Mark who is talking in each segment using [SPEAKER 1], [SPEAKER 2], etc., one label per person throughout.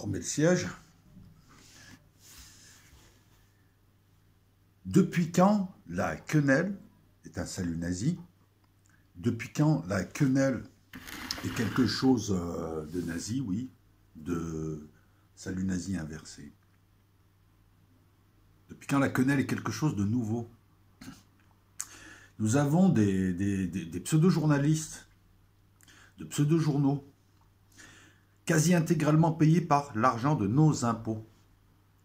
[SPEAKER 1] remets le siège. Depuis quand la quenelle est un salut nazi? Depuis quand la quenelle est quelque chose de nazi, oui, de salut nazi inversé? Depuis quand la quenelle est quelque chose de nouveau? Nous avons des pseudo-journalistes, de pseudo-journaux, quasi intégralement payés par l'argent de nos impôts.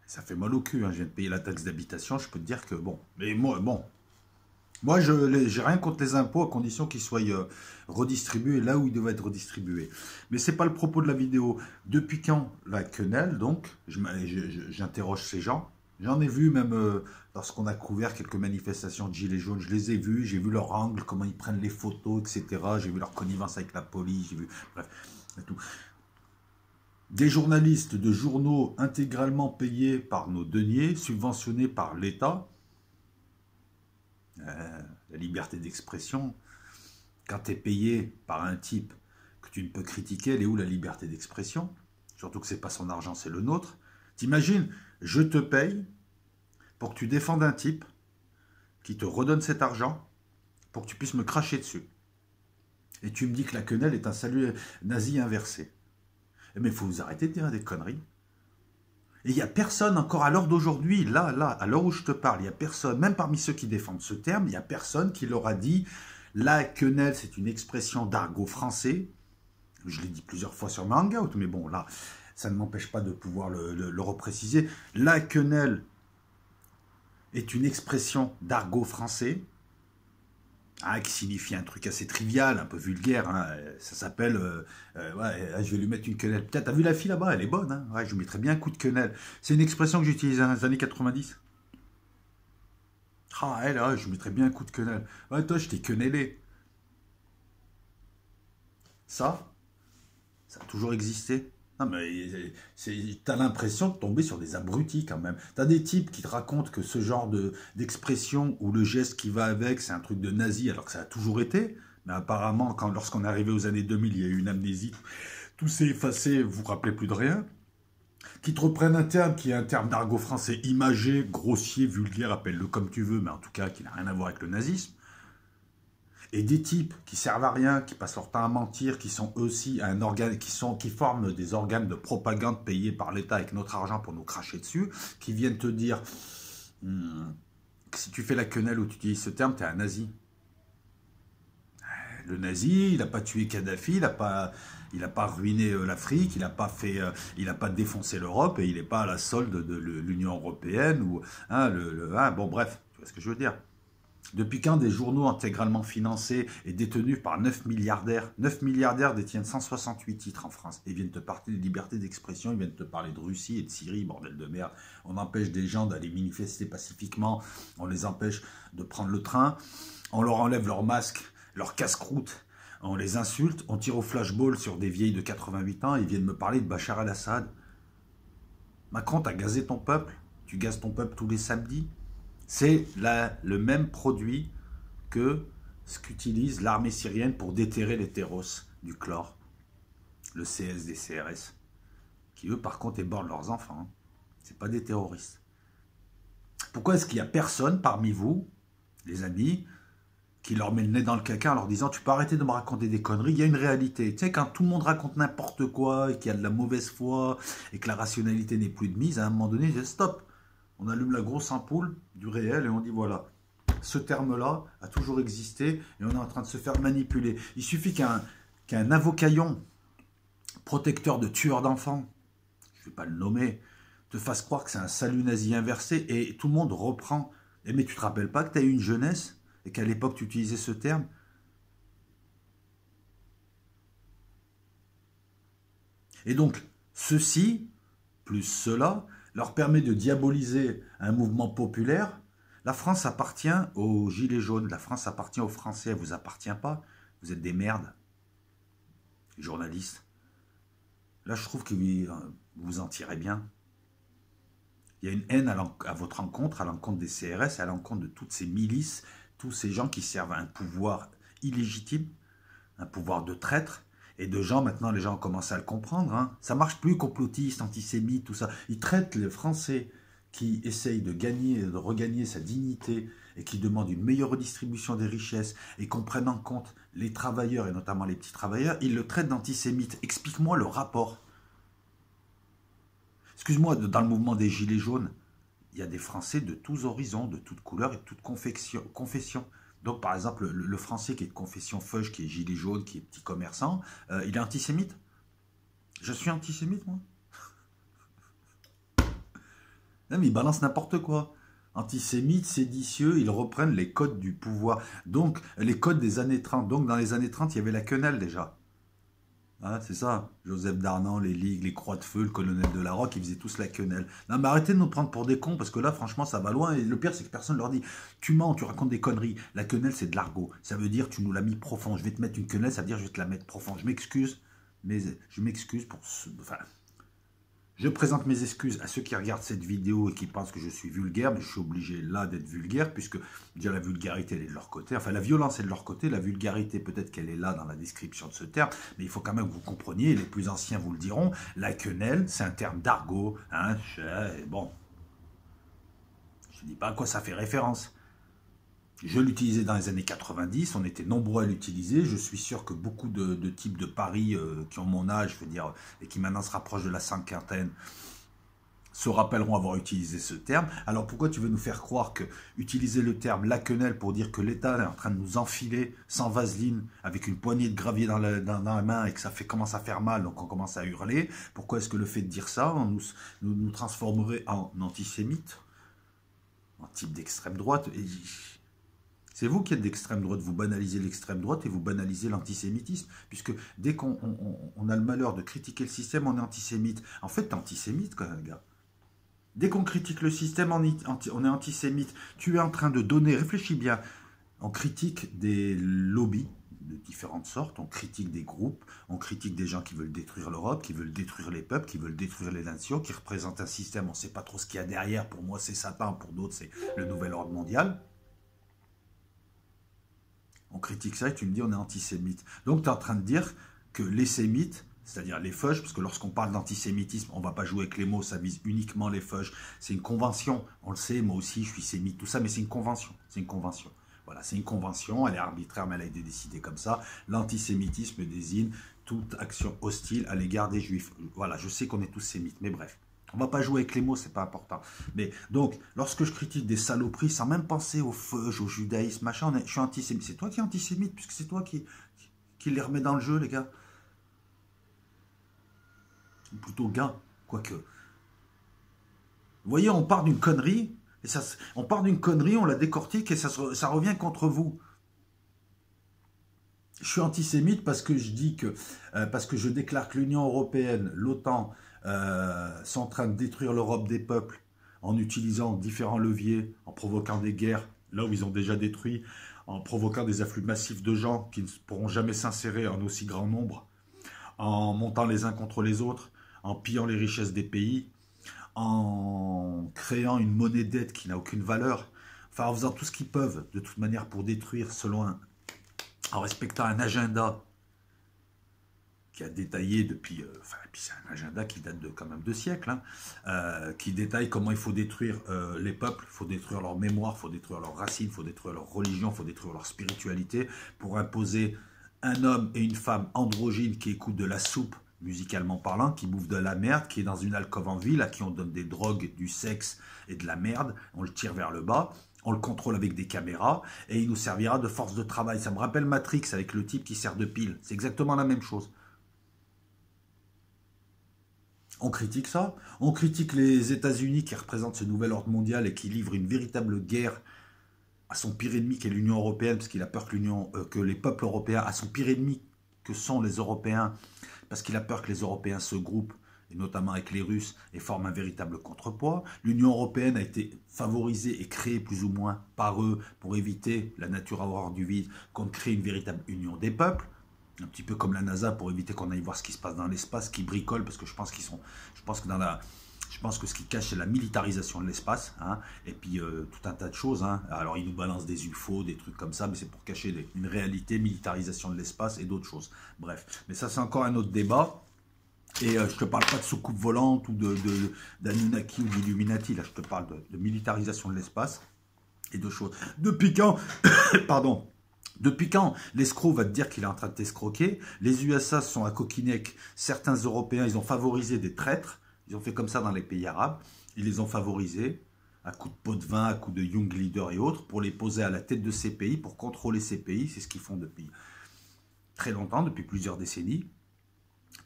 [SPEAKER 1] Ça fait mal au cul, hein. Je viens de payer la taxe d'habitation, je peux te dire que bon. Mais moi je n'ai rien contre les impôts à condition qu'ils soient redistribués là où ils doivent être redistribués. Mais ce n'est pas le propos de la vidéo. Depuis quand la quenelle, donc, j'interroge ces gens. J'en ai vu même lorsqu'on a couvert quelques manifestations de gilets jaunes, je les ai vus, j'ai vu leur angle, comment ils prennent les photos, etc. J'ai vu leur connivence avec la police, j'ai vu, bref, tout. Des journalistes de journaux intégralement payés par nos deniers, subventionnés par l'État. La liberté d'expression, quand tu es payé par un type que tu ne peux critiquer, elle est où la liberté d'expression? Surtout que ce n'est pas son argent, c'est le nôtre. T'imagines, je te paye pour que tu défendes un type qui te redonne cet argent pour que tu puisses me cracher dessus. Et tu me dis que la quenelle est un salut nazi inversé. Mais il faut vous arrêter de dire des conneries. Et il n'y a personne encore à l'heure d'aujourd'hui, là, à l'heure où je te parle, il n'y a personne, même parmi ceux qui défendent ce terme, il n'y a personne qui leur a dit la quenelle, c'est une expression d'argot français. Je l'ai dit plusieurs fois sur ma hangout, mais bon, là, ça ne m'empêche pas de pouvoir le repréciser. La quenelle est une expression d'argot français. Qui signifie un truc assez trivial, un peu vulgaire, hein. Ça s'appelle, ouais, je vais lui mettre une quenelle. Putain, t'as vu la fille là-bas, elle est bonne, hein. Ouais, je lui mettrais bien un coup de quenelle. C'est une expression que j'utilisais dans les années 90. Ah, elle, je lui mettrais bien un coup de quenelle. Ouais, toi, je t'ai quenellé. Ça a toujours existé. Non, mais t'as l'impression de tomber sur des abrutis quand même. T'as des types qui te racontent que ce genre d'expression ou le geste qui va avec, c'est un truc de nazi, alors que ça a toujours été. Mais apparemment, lorsqu'on est arrivé aux années 2000, il y a eu une amnésie. Tout s'est effacé, vous vous rappelez plus de rien. Qui te reprennent un terme qui est un terme d'argot français imagé, grossier, vulgaire, appelle-le comme tu veux, mais en tout cas qui n'a rien à voir avec le nazisme. Et des types qui servent à rien, qui passent leur temps à mentir, qui sont aussi un organe, qui forment des organes de propagande payés par l'État avec notre argent pour nous cracher dessus, qui viennent te dire que si tu fais la quenelle ou tu utilises ce terme, tu es un nazi. Le nazi, il n'a pas tué Kadhafi, il n'a pas ruiné l'Afrique, il n'a pas défoncé l'Europe et il n'est pas à la solde de l'Union européenne ou bon bref, tu vois ce que je veux dire. Depuis quand des journaux intégralement financés et détenus par 9 milliardaires, 9 milliardaires détiennent 168 titres en France et viennent te parler de liberté d'expression, ils viennent te parler de Russie et de Syrie, bordel de merde. On empêche des gens d'aller manifester pacifiquement, on les empêche de prendre le train, on leur enlève leur masque, leur casse-croûte, on les insulte, on tire au flashball sur des vieilles de 88 ans et ils viennent me parler de Bachar el-Assad. Macron, t'as gazé ton peuple, tu gazes ton peuple tous les samedis. C'est le même produit que ce qu'utilise l'armée syrienne pour déterrer les terros du chlore, le CS des CRS, qui eux par contre ébordent leurs enfants. Hein. Ce pas des terroristes. Pourquoi est-ce qu'il n'y a personne parmi vous, les amis, qui leur met le nez dans le caca en leur disant « Tu peux arrêter de me raconter des conneries, il y a une réalité. » Tu sais, quand tout le monde raconte n'importe quoi, et qu'il y a de la mauvaise foi, et que la rationalité n'est plus de mise, à un moment donné, je dis « Stop !» On allume la grosse ampoule du réel et on dit voilà, ce terme-là a toujours existé et on est en train de se faire manipuler. Il suffit qu'un avocaillon, protecteur de tueurs d'enfants, je ne vais pas le nommer, te fasse croire que c'est un salut nazi inversé et tout le monde reprend. Mais tu ne te rappelles pas que tu as eu une jeunesse et qu'à l'époque tu utilisais ce terme? Et donc, ceci, plus cela, leur permet de diaboliser un mouvement populaire. La France appartient aux gilets jaunes, la France appartient aux Français, elle ne vous appartient pas, vous êtes des merdes, les journalistes. Là, je trouve que vous en tirez bien. Il y a une haine à votre encontre, à l'encontre des CRS, à l'encontre de toutes ces milices, tous ces gens qui servent à un pouvoir illégitime, un pouvoir de traître, Et de gens, maintenant, les gens ont commencé à le comprendre. Hein. Ça marche plus, complotiste, antisémite, tout ça. Ils traitent les Français qui essayent de gagner, de regagner sa dignité et qui demandent une meilleure redistribution des richesses et qu'on prenne en compte les travailleurs et notamment les petits travailleurs, ils le traitent d'antisémite. Explique-moi le rapport. Excuse-moi, dans le mouvement des Gilets jaunes, il y a des Français de tous horizons, de toutes couleurs et de toutes confessions. Donc, par exemple, le Français qui est de confession feuge, qui est gilet jaune, qui est petit commerçant, il est antisémite. Je suis antisémite, moi. Non, mais ils balancent n'importe quoi. Antisémites, séditieux, ils reprennent les codes du pouvoir. Donc, les codes des années 30. Donc, dans les années 30, il y avait la quenelle déjà. Ah, c'est ça, Joseph Darnan, les ligues, les croix de feu, le colonel de la Roque, ils faisaient tous la quenelle. Non mais arrêtez de nous prendre pour des cons, parce que là franchement ça va loin, et le pire c'est que personne leur dit, tu mens, tu racontes des conneries, la quenelle c'est de l'argot, ça veut dire tu nous l'as mis profond, je vais te mettre une quenelle, ça veut dire je vais te la mettre profond, je m'excuse, mais je m'excuse pour ce... Enfin, je présente mes excuses à ceux qui regardent cette vidéo et qui pensent que je suis vulgaire, mais je suis obligé là d'être vulgaire, puisque déjà la vulgarité elle est de leur côté, enfin la violence est de leur côté, la vulgarité peut-être qu'elle est là dans la description de ce terme, mais il faut quand même que vous compreniez, et les plus anciens vous le diront, la quenelle c'est un terme d'argot, hein, bon, je ne dis pas à quoi ça fait référence. Je l'utilisais dans les années 90, on était nombreux à l'utiliser. Je suis sûr que beaucoup de types de Paris qui ont mon âge, je veux dire, et qui maintenant se rapprochent de la cinquantaine, se rappelleront avoir utilisé ce terme. Alors pourquoi tu veux nous faire croire que utiliser le terme la quenelle pour dire que l'État est en train de nous enfiler sans vaseline, avec une poignée de gravier dans la main et que ça commence à faire mal, donc on commence à hurler. Pourquoi est-ce que le fait de dire ça, nous transformerait en antisémites, en type d'extrême droite c'est vous qui êtes d'extrême droite, vous banalisez l'extrême droite et vous banalisez l'antisémitisme, puisque dès qu'on a le malheur de critiquer le système, on est antisémite. En fait, t'es antisémite quand même, gars. Dès qu'on critique le système, on est antisémite. Tu es en train de donner, réfléchis bien, on critique des lobbies de différentes sortes, on critique des groupes, on critique des gens qui veulent détruire l'Europe, qui veulent détruire les peuples, qui veulent détruire les nations, qui représentent un système, on ne sait pas trop ce qu'il y a derrière, pour moi c'est Satan, pour d'autres c'est le nouvel ordre mondial. On critique ça et tu me dis on est antisémite. Donc tu es en train de dire que les sémites, c'est-à-dire les feuges, parce que lorsqu'on parle d'antisémitisme, on ne va pas jouer avec les mots, ça vise uniquement les feuges. C'est une convention, on le sait, moi aussi je suis sémite, tout ça, mais c'est une convention. C'est une convention. Voilà, c'est une convention, elle est arbitraire, mais elle a été décidée comme ça. L'antisémitisme désigne toute action hostile à l'égard des juifs. Voilà, je sais qu'on est tous sémites, mais bref. On ne va pas jouer avec les mots, c'est pas important. Mais donc, lorsque je critique des saloperies, sans même penser au feuge, au judaïsme, machin, je suis antisémite. C'est toi qui es antisémite, puisque c'est toi qui les remets dans le jeu, les gars. Ou plutôt gars, quoique. Vous voyez, on part d'une connerie, et on part d'une connerie, on la décortique, et ça revient contre vous. Je suis antisémite parce que je dis que, parce que je déclare que l'Union européenne, l'OTAN, sont en train de détruire l'Europe des peuples en utilisant différents leviers, en provoquant des guerres, là où ils ont déjà détruit, en provoquant des afflux massifs de gens qui ne pourront jamais s'insérer en aussi grand nombre, en montant les uns contre les autres, en pillant les richesses des pays, en créant une monnaie dette qui n'a aucune valeur, enfin en faisant tout ce qu'ils peuvent de toute manière pour détruire en respectant un agenda qui a détaillé depuis, puis c'est un agenda qui date quand même de siècles, hein, qui détaille comment il faut détruire les peuples, il faut détruire leur mémoire, il faut détruire leurs racines, il faut détruire leur religion, il faut détruire leur spiritualité, pour imposer un homme et une femme androgynes qui écoutent de la soupe, musicalement parlant, qui bouffent de la merde, qui est dans une alcôve en ville, à qui on donne des drogues, du sexe et de la merde, on le tire vers le bas, on le contrôle avec des caméras, et il nous servira de force de travail. Ça me rappelle Matrix avec le type qui sert de pile, c'est exactement la même chose. On critique ça, on critique les États-Unis qui représentent ce nouvel ordre mondial et qui livrent une véritable guerre à son pire ennemi qui est l'Union européenne, parce qu'il a peur que les peuples européens, à son pire ennemi que sont les Européens, parce qu'il a peur que les Européens se groupent, et notamment avec les Russes, et forment un véritable contrepoids. L'Union européenne a été favorisée et créée plus ou moins par eux pour éviter la nature à horreur du vide, qu'on crée une véritable union des peuples. Un petit peu comme la NASA pour éviter qu'on aille voir ce qui se passe dans l'espace, qui bricole, parce que je pense qu'ils sont, je pense Je pense que ce qui cache, c'est la militarisation de l'espace, hein, et puis tout un tas de choses. Hein. Alors, ils nous balancent des UFO, des trucs comme ça, mais c'est pour cacher une réalité, militarisation de l'espace et d'autres choses. Bref, mais ça, c'est encore un autre débat. Et je te parle pas de soucoupe volante ou d'Anunnaki ou d'Illuminati, là, je te parle de militarisation de l'espace et de choses. Depuis quand, pardon, depuis quand l'escroc va te dire qu'il est en train de t'escroquer? Les USA se sont accoquinés avec certains Européens, ils ont favorisé des traîtres, ils ont fait comme ça dans les pays arabes, ils les ont favorisés à coups de pot de vin, à coups de young leaders et autres, pour les poser à la tête de ces pays, pour contrôler ces pays, c'est ce qu'ils font depuis très longtemps, depuis plusieurs décennies,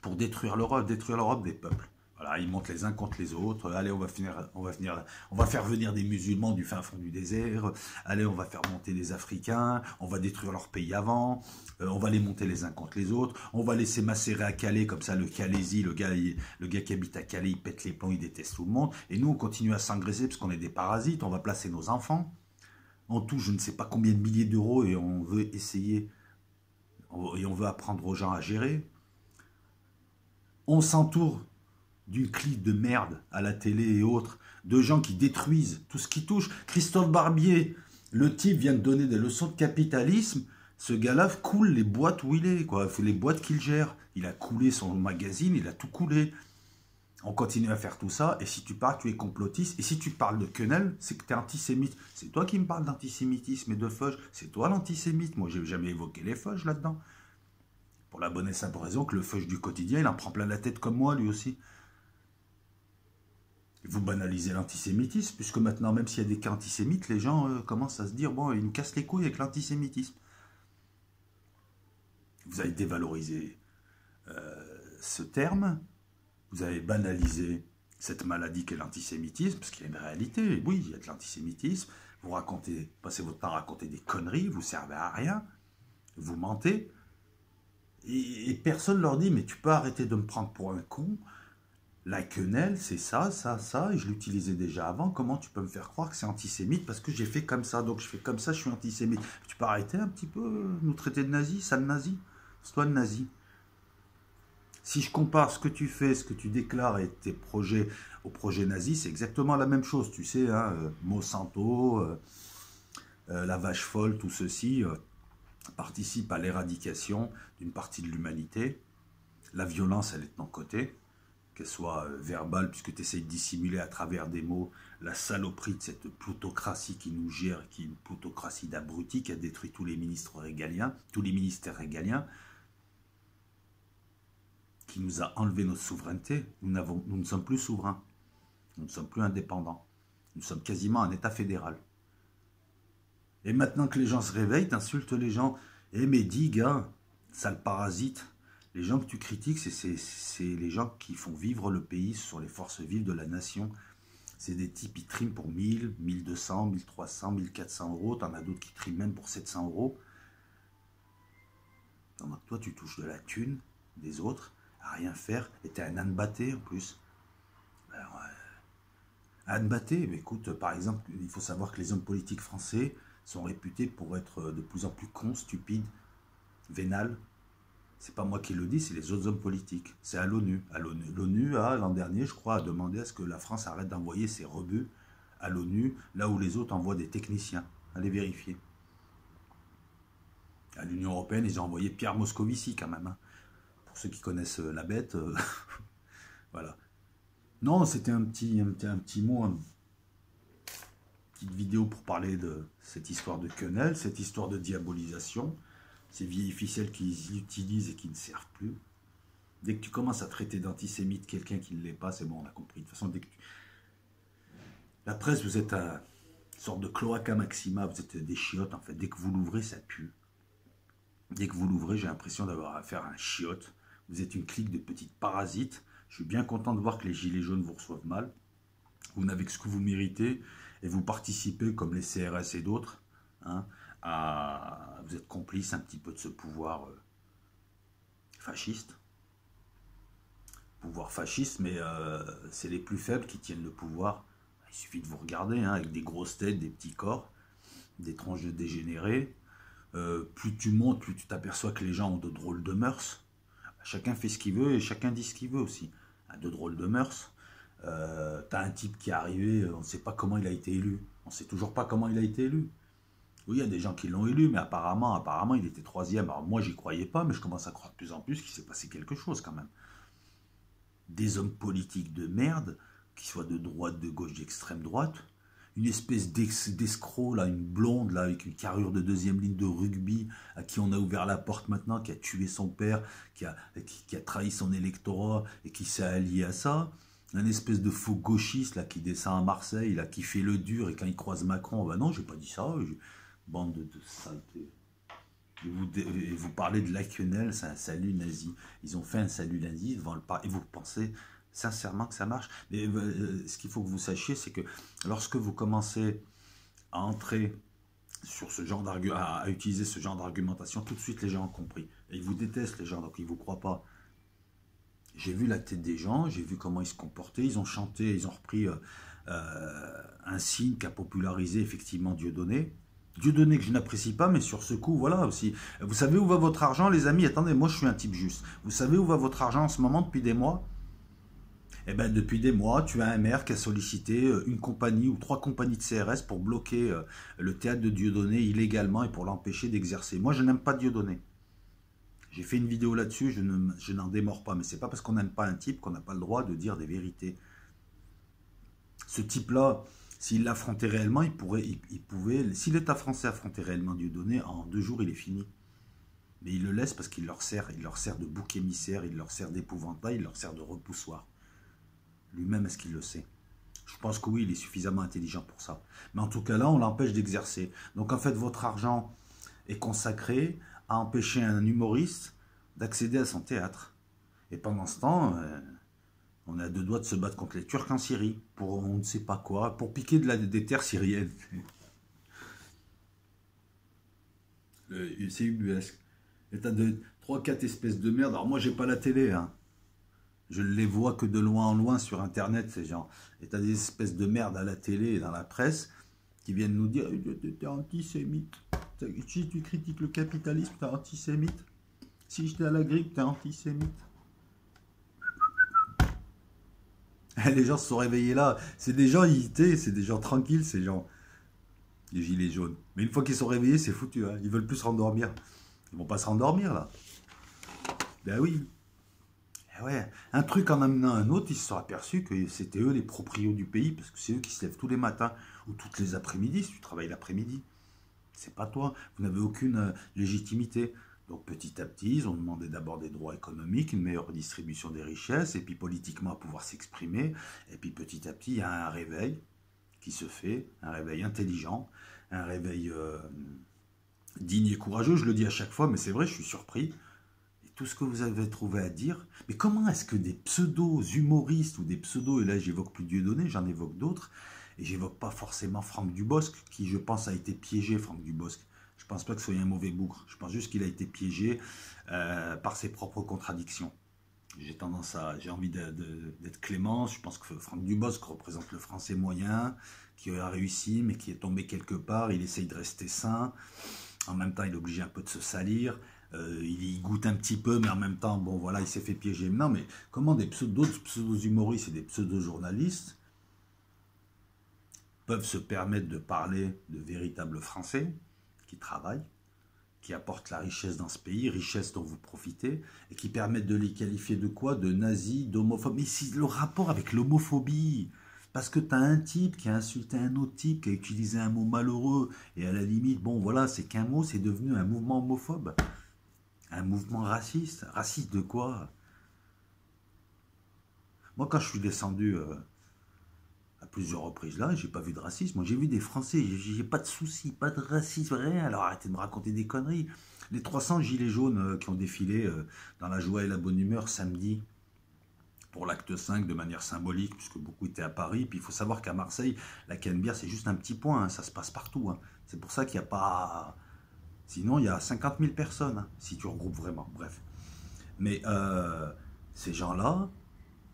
[SPEAKER 1] pour détruire l'Europe des peuples. Voilà, ils montent les uns contre les autres. Allez, on va faire venir des musulmans du fin fond du désert. Allez, on va faire monter des Africains. On va détruire leur pays avant. On va les monter les uns contre les autres. On va laisser macérer à Calais, comme ça, le Calaisie, le gars qui habite à Calais, il pète les plombs, il déteste tout le monde. Et nous, on continue à s'engraisser parce qu'on est des parasites. On va placer nos enfants. On touche je ne sais pas combien de milliers d'euros et on veut essayer, et on veut apprendre aux gens à gérer. On s'entoure d'une clique de merde à la télé et autres, de gens qui détruisent tout ce qui touche. Christophe Barbier, le type vient de donner des leçons de capitalisme. Ce gars-là coule les boîtes où il est, quoi. Les boîtes qu'il gère. Il a coulé son magazine, il a tout coulé. On continue à faire tout ça, et si tu parles, tu es complotiste. Et si tu parles de quenelle, c'est que tu es antisémite. C'est toi qui me parles d'antisémitisme et de feuge. C'est toi l'antisémite. Moi, j'ai jamais évoqué les feuges là-dedans. Pour la bonne et simple raison que le feuge du quotidien, il en prend plein la tête comme moi, lui aussi. Vous banalisez l'antisémitisme, puisque maintenant, même s'il y a des cas antisémites, les gens commencent à se dire, bon, ils nous cassent les couilles avec l'antisémitisme. Vous avez dévalorisé ce terme, vous avez banalisé cette maladie qu'est l'antisémitisme, parce qu'il y a une réalité, oui, il y a de l'antisémitisme, vous passez votre temps à raconter des conneries, vous ne servez à rien, vous mentez, et personne ne leur dit, mais tu peux arrêter de me prendre pour un con. La quenelle, c'est ça, et je l'utilisais déjà avant. Comment tu peux me faire croire que c'est antisémite parce que j'ai fait comme ça, donc je fais comme ça, je suis antisémite. Tu peux arrêter un petit peu nous traiter de nazis, sale nazi? C'est toi le nazi. Si je compare ce que tu fais, ce que tu déclares et tes projets au projet nazi, c'est exactement la même chose. Tu sais, hein, Monsanto, la vache folle, tout ceci participe à l'éradication d'une partie de l'humanité. La violence, elle est de ton côté. Qu'elle soit verbale, puisque tu essayes de dissimuler à travers des mots la saloperie de cette plutocratie qui nous gère, qui est une plutocratie d'abrutis, qui a détruit tous les ministères régaliens, qui nous a enlevé notre souveraineté. Nous ne sommes plus souverains, nous ne sommes plus indépendants, nous sommes quasiment un État fédéral. Et maintenant que les gens se réveillent, t'insultes les gens. Eh mais dis, gars, sale parasite, les gens que tu critiques, c'est les gens qui font vivre le pays, ce sont les forces vives de la nation. C'est des types qui triment pour 1000, 1200, 1300, 1400 euros. T'en as d'autres qui triment même pour 700 euros. Donc toi, tu touches de la thune des autres à rien faire. Et t'es un âne batté en plus. Alors, âne batté, mais écoute, par exemple, il faut savoir que les hommes politiques français sont réputés pour être de plus en plus cons, stupides, vénales. C'est pas moi qui le dis, c'est les autres hommes politiques. C'est à l'ONU. L'ONU, l'an dernier, je crois, a demandé à ce que la France arrête d'envoyer ses rebuts à l'ONU, là où les autres envoient des techniciens. Allez vérifier. À l'Union européenne, ils ont envoyé Pierre Moscovici, quand même. Hein. Pour ceux qui connaissent la bête, voilà. Non, c'était un petit mot, une petite vidéo pour parler de cette histoire de quenelle, cette histoire de diabolisation. Ces vieilles ficelles qu'ils utilisent et qui ne servent plus. Dès que tu commences à traiter d'antisémite quelqu'un qui ne l'est pas, c'est bon, on a compris. De toute façon, la presse, vous êtes une sorte de cloaca maxima, vous êtes des chiottes, en fait. Dès que vous l'ouvrez, ça pue. Dès que vous l'ouvrez, j'ai l'impression d'avoir affaire à un chiotte. Vous êtes une clique de petites parasites. Je suis bien content de voir que les gilets jaunes vous reçoivent mal. Vous n'avez que ce que vous méritez et vous participez, comme les CRS et d'autres, hein, vous êtes complice un petit peu de ce pouvoir fasciste. Pouvoir fasciste, mais c'est les plus faibles qui tiennent le pouvoir. Il suffit de vous regarder, hein, avec des grosses têtes, des petits corps, des tronches de dégénérés. Plus tu montes, plus tu t'aperçois que les gens ont de drôles de mœurs. Chacun fait ce qu'il veut et chacun dit ce qu'il veut aussi. De drôles de mœurs. T'as un type qui est arrivé, on ne sait pas comment il a été élu. On ne sait toujours pas comment il a été élu. Oui, il y a des gens qui l'ont élu, mais apparemment, il était troisième. Alors moi, j'y croyais pas, mais je commence à croire de plus en plus qu'il s'est passé quelque chose quand même. Des hommes politiques de merde, qui soient de droite, de gauche, d'extrême droite, une espèce d'escroc, là, une blonde, là, avec une carrure de deuxième ligne de rugby, à qui on a ouvert la porte maintenant, qui a tué son père, qui a trahi son électorat, et qui s'est allié à ça. Un espèce de faux gauchiste, là, qui descend à Marseille, là, qui fait le dur, et quand il croise Macron, bah non, j'ai pas dit ça, bande de saletés. Et vous parlez de Laquenel, c'est un salut nazi. Ils ont fait un salut nazi devant le parc. Et vous pensez sincèrement que ça marche? Mais ce qu'il faut que vous sachiez, c'est que lorsque vous commencez à entrer sur ce genre d'argument, à utiliser ce genre d'argumentation, tout de suite les gens ont compris. Et ils vous détestent, les gens, donc ils ne vous croient pas. J'ai vu la tête des gens, j'ai vu comment ils se comportaient, ils ont chanté, ils ont repris un signe qu'a popularisé effectivement Dieudonné. Dieudonné que je n'apprécie pas, mais sur ce coup, voilà aussi. Vous savez où va votre argent, les amis? Attendez, moi je suis un type juste. Vous savez où va votre argent en ce moment depuis des mois? Eh bien, depuis des mois, tu as un maire qui a sollicité une compagnie ou 3 compagnies de CRS pour bloquer le théâtre de Dieudonné illégalement et pour l'empêcher d'exercer. Moi, je n'aime pas Dieudonné. J'ai fait une vidéo là-dessus, je n'en démords pas, mais c'est pas parce qu'on n'aime pas un type qu'on n'a pas le droit de dire des vérités. Ce type-là, s'il l'affrontait réellement, il pouvait, si l'État français affrontait réellement Dieudonné, en 2 jours, il est fini. Mais il le laisse parce qu'il leur sert de bouc émissaire, il leur sert d'épouvantail, il leur sert de repoussoir. Lui-même, est-ce qu'il le sait? Je pense que oui, il est suffisamment intelligent pour ça. Mais en tout cas là, on l'empêche d'exercer. Donc en fait, votre argent est consacré à empêcher un humoriste d'accéder à son théâtre. Et pendant ce temps, on a 2 doigts de se battre contre les Turcs en Syrie, pour on ne sait pas quoi, pour piquer des terres syriennes. C'est ubuesque. Et t'as 3-4 espèces de merde. Alors moi, j'ai pas la télé, hein. Je ne les vois que de loin en loin sur Internet, ces gens. Et t'as des espèces de merde à la télé et dans la presse qui viennent nous dire t'es antisémite. Si tu critiques le capitalisme, t'es antisémite. Si j'étais à la grippe, t'es antisémite. Les gens se sont réveillés là. C'est des gens irrités, c'est des gens tranquilles, ces gens. Les gilets jaunes. Mais une fois qu'ils sont réveillés, c'est foutu. Hein. Ils veulent plus se rendormir. Ils vont pas se rendormir là. Ben oui. Et ouais. Un truc en amenant un autre, ils se sont aperçus que c'était eux les proprios du pays, parce que c'est eux qui se lèvent tous les matins ou toutes les après-midi, si tu travailles l'après-midi. C'est pas toi. Vous n'avez aucune légitimité. Donc petit à petit, ils ont demandé d'abord des droits économiques, une meilleure distribution des richesses, et puis politiquement à pouvoir s'exprimer. Et puis petit à petit, il y a un réveil qui se fait, un réveil intelligent, un réveil digne et courageux. Je le dis à chaque fois, mais c'est vrai, je suis surpris. Et tout ce que vous avez trouvé à dire, mais comment est-ce que des pseudo-humoristes ou des pseudos, et là j'évoque plus Dieudonné, j'en évoque d'autres, et j'évoque pas forcément Franck Dubosc, qui je pense a été piégé, Franck Dubosc. Je pense pas que ce soit un mauvais bougre. Je pense juste qu'il a été piégé par ses propres contradictions. J'ai envie d'être clément. Je pense que Franck Dubosc représente le français moyen, qui a réussi, mais qui est tombé quelque part. Il essaye de rester sain. En même temps, il est obligé un peu de se salir. Il y goûte un petit peu, mais en même temps, bon voilà, il s'est fait piéger. Non, mais comment d'autres pseudo-humoristes et des pseudo-journalistes peuvent se permettre de parler de véritables Français qui travaillent, qui apportent la richesse dans ce pays, richesse dont vous profitez, et qui permettent de les qualifier de quoi? De nazis, d'homophobes. Mais c'est le rapport avec l'homophobie. Parce que tu as un type qui a insulté un autre type, qui a utilisé un mot malheureux, et à la limite, bon voilà, c'est qu'un mot, c'est devenu un mouvement homophobe. Un mouvement raciste. Raciste de quoi? Moi, quand je suis descendu à plusieurs reprises là, j'ai pas vu de racisme. Moi, j'ai vu des Français, j'ai pas de soucis, pas de racisme, rien. Alors arrêtez de me raconter des conneries. Les 300 gilets jaunes qui ont défilé dans la joie et la bonne humeur samedi pour l'acte 5 de manière symbolique, puisque beaucoup étaient à Paris. Puis il faut savoir qu'à Marseille, la Canebière, c'est juste un petit point, hein, ça se passe partout. Hein. C'est pour ça qu'il n'y a pas... Sinon, il y a 50 000 personnes, hein, si tu regroupes vraiment. Bref. Mais ces gens-là,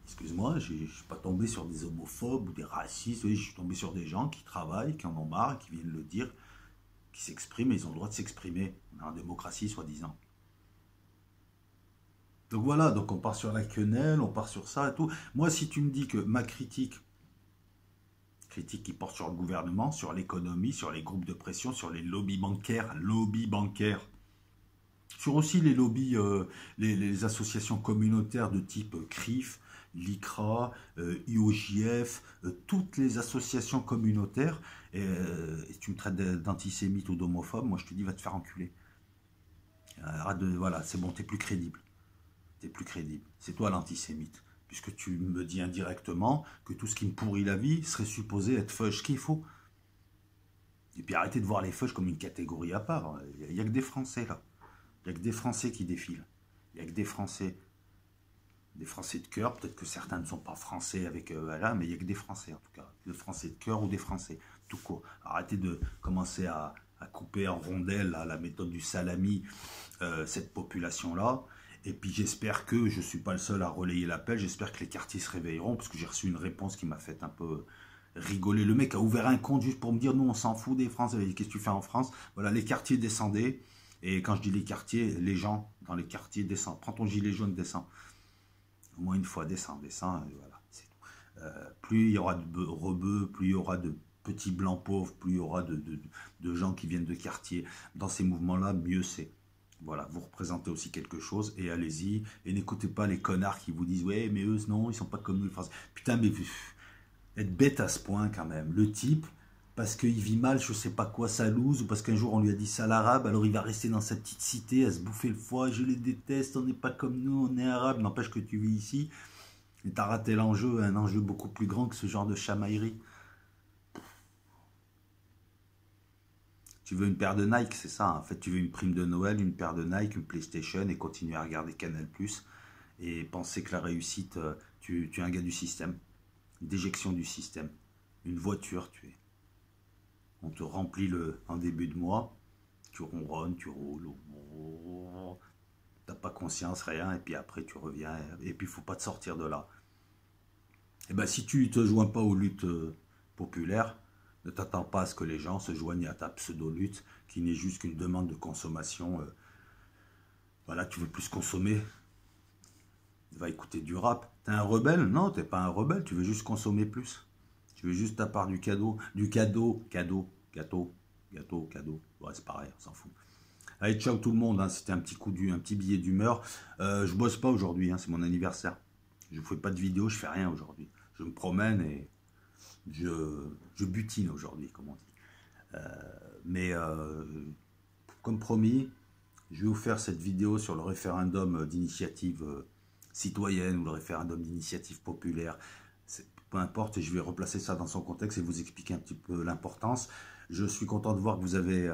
[SPEAKER 1] excuse-moi, je ne suis pas tombé sur des homophobes ou des racistes, je suis tombé sur des gens qui travaillent, qui en ont marre, qui viennent le dire, qui s'expriment, et ils ont le droit de s'exprimer en démocratie, soi-disant. Donc voilà, donc on part sur la quenelle, on part sur ça et tout. Moi, si tu me dis que ma critique qui porte sur le gouvernement, sur l'économie, sur les groupes de pression, sur les lobbies bancaires, sur aussi les lobbies, les associations communautaires de type CRIF, l'ICRA, IOJF, toutes les associations communautaires, et tu me traites d'antisémite ou d'homophobe, moi je te dis va te faire enculer. Arrête de, voilà, c'est bon, t'es plus crédible. T'es plus crédible. C'est toi l'antisémite. Puisque tu me dis indirectement que tout ce qui me pourrit la vie serait supposé être feuge, ce qu'il faut. Et puis arrêtez de voir les feuges comme une catégorie à part. Il n'y a que des Français là. Il n'y a que des Français qui défilent. Il n'y a que des Français de cœur. Peut-être que certains ne sont pas Français avec voilà, mais il n'y a que des Français en tout cas. Des Français de cœur ou des Français tout court. Arrêtez de commencer à couper en rondelles à la méthode du salami cette population-là. Et puis j'espère que je ne suis pas le seul à relayer l'appel. J'espère que les quartiers se réveilleront parce que j'ai reçu une réponse qui m'a fait un peu rigoler. Le mec a ouvert un compte juste pour me dire nous on s'en fout des Français. Qu'est-ce que tu fais en France? Voilà, les quartiers descendaient. Et quand je dis les quartiers, les gens dans les quartiers descendent. Prends ton gilet jaune, descends. Au moins une fois, descends. Et voilà, c'est tout. Plus il y aura de rebeux, plus il y aura de petits blancs pauvres, plus il y aura de gens qui viennent de quartiers. Dans ces mouvements-là, mieux c'est. Voilà, vous représentez aussi quelque chose et allez-y. Et n'écoutez pas les connards qui vous disent ouais, mais eux, non, ils sont pas comme nous, les Français. Putain, mais être bête à ce point quand même. Le type, parce qu'il vit mal, je sais pas quoi, sa loose, ou parce qu'un jour on lui a dit ça l'arabe, alors il va rester dans sa petite cité à se bouffer le foie. Je les déteste, on n'est pas comme nous, on est arabe. N'empêche que tu vis ici. Et t'as raté l'enjeu, un enjeu beaucoup plus grand que ce genre de chamaillerie. Tu veux une paire de Nike, c'est ça. En fait, tu veux une prime de Noël, une paire de Nike, une PlayStation et continuer à regarder Canal+. Et penser que la réussite, tu es un gars du système. Déjection du système. Une voiture, tu es. On te remplit en début de mois. Tu ronronnes, tu roules. T'as pas conscience, rien. Et puis après, tu reviens. Et puis, il faut pas te sortir de là. Et ben, si tu te joins pas aux luttes populaires, ne t'attends pas à ce que les gens se joignent à ta pseudo-lutte, qui n'est juste qu'une demande de consommation. Voilà, tu veux plus consommer, va écouter du rap. T'es un rebelle? Non, t'es pas un rebelle, tu veux juste consommer plus. Tu veux juste ta part du cadeau. Du cadeau, gâteau. Ouais, c'est pareil, on s'en fout. Allez, ciao tout le monde, hein, c'était un petit billet d'humeur. Je bosse pas aujourd'hui, hein, c'est mon anniversaire. Je fais pas de vidéo, je fais rien aujourd'hui. Je me promène et je butine aujourd'hui, comme on dit. Mais comme promis, je vais vous faire cette vidéo sur le référendum d'initiative citoyenne ou le référendum d'initiative populaire. Peu importe, et je vais replacer ça dans son contexte et vous expliquer un petit peu l'importance. Je suis content de voir que vous avez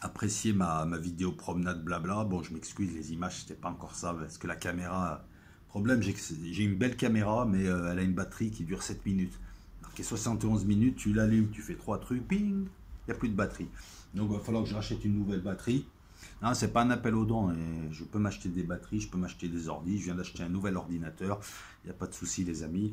[SPEAKER 1] apprécié ma vidéo promenade blabla. Bon, je m'excuse, les images, c'était pas encore ça, parce que la caméra... Problème, j'ai une belle caméra, mais elle a une batterie qui dure 7 minutes. Marqué 71 minutes, tu l'allumes, tu fais 3 trucs, ping, il n'y a plus de batterie. Donc il va falloir que je rachète une nouvelle batterie. Non, c'est pas un appel aux dons, et je peux m'acheter des batteries, je peux m'acheter des ordis, je viens d'acheter un nouvel ordinateur, il n'y a pas de souci les amis.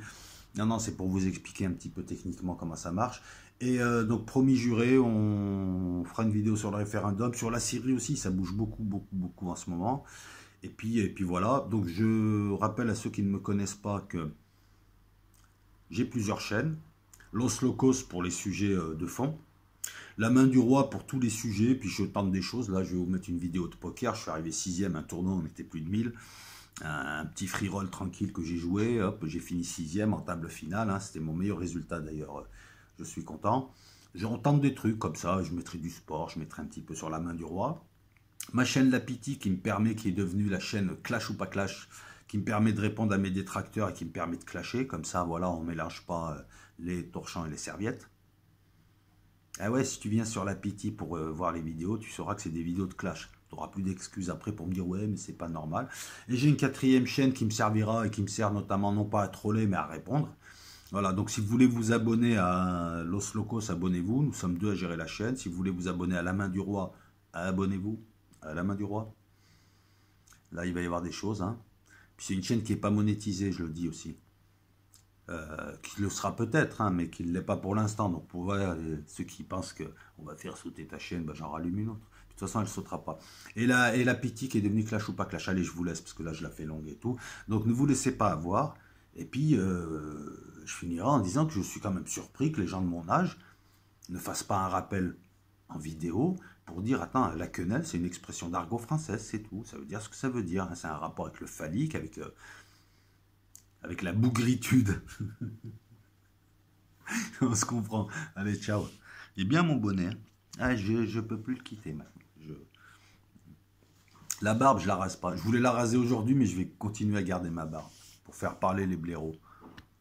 [SPEAKER 1] Non, c'est pour vous expliquer un petit peu techniquement comment ça marche. Et donc promis juré, on fera une vidéo sur le référendum, sur la Syrie aussi, ça bouge beaucoup en ce moment. Et puis voilà, donc je rappelle à ceux qui ne me connaissent pas que j'ai plusieurs chaînes. Los Locos pour les sujets de fond. La main du roi pour tous les sujets, puis je tente des choses. Là, je vais vous mettre une vidéo de poker. Je suis arrivé 6ème, un tournoi, on était plus de 1000. Un petit free roll tranquille que j'ai joué. Hop, j'ai fini 6ème en table finale. Hein. C'était mon meilleur résultat d'ailleurs. Je suis content. On tente des trucs comme ça. Je mettrai du sport, je mettrai un petit peu sur la main du roi. Ma chaîne La Piti qui est devenue la chaîne Clash ou pas Clash, qui me permet de répondre à mes détracteurs et qui me permet de clasher. Comme ça, voilà, on ne mélange pas les torchons et les serviettes. Ah ouais, si tu viens sur La Piti pour voir les vidéos, tu sauras que c'est des vidéos de clash. Tu n'auras plus d'excuses après pour me dire ouais, mais c'est pas normal. Et j'ai une 4ème chaîne qui me servira et qui me sert notamment non pas à troller mais à répondre. Voilà, donc si vous voulez vous abonner à Los Locos, abonnez-vous. Nous sommes 2 à gérer la chaîne. Si vous voulez vous abonner à La Main du Roi, abonnez-vous à La Main du Roi. Là, il va y avoir des choses. Hein. Puis c'est une chaîne qui n'est pas monétisée, je le dis aussi. Qui le sera peut-être, hein, mais qui ne l'est pas pour l'instant. Donc pour ceux qui pensent qu'on va faire sauter ta chaîne, ben, j'en rallume une autre. toute façon, elle ne sautera pas. Et la Piti qui est devenue clash ou pas clash. Allez, je vous laisse, parce que là, je la fais longue et tout. Donc, ne vous laissez pas avoir. Et puis, je finirai en disant que je suis quand même surpris que les gens de mon âge ne fassent pas un rappel en vidéo pour dire, attends, la quenelle, c'est une expression d'argot française, c'est tout. Ça veut dire ce que ça veut dire. Hein. C'est un rapport avec le phallique, avec la bougritude. On se comprend. Allez, ciao. Il est bien mon bonnet. Hein. Ah, je ne peux plus le quitter maintenant. La barbe, je la rase pas. Je voulais la raser aujourd'hui, mais je vais continuer à garder ma barbe pour faire parler les blaireaux.